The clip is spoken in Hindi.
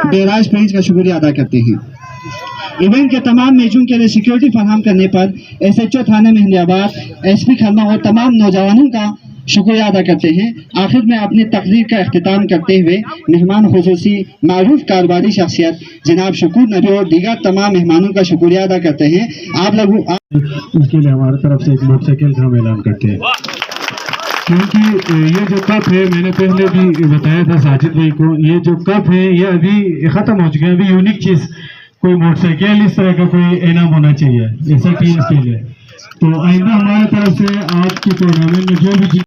बेराज पेज का शुक्रिया अदा करते हैं। इवेंट के तमाम मैचों के लिए सिक्योरिटी फराहम करने पर SHO थाना मेहंदियाबाद, SP खरमा और तमाम नौजवानों का शुक्रिया अदा करते हैं। आखिर में अपनी तकरीर का अख्तिताम करते हुए मेहमान खुसूसी मारूफ कारोबारी शख्सियत जनाब शकूर नबी और दीगर तमाम मेहमानों का शुक्रिया अदा करते हैं। आप लोग उसके लिए हमारी तरफ से एक मोटरसाइकिल का हम ऐलान करते हैं, क्योंकि ये जो कप है मैंने पहले भी बताया था साजिद भाई को, ये जो कप है ये अभी ख़त्म हो चुके हैं। अभी यूनिक चीज़ कोई मोटरसाइकिल इस तरह का कोई इनाम होना चाहिए ऐसा टीम के लिए। तो आइंदा हमारी तरफ से आज की टूर्नामेंट में जो भी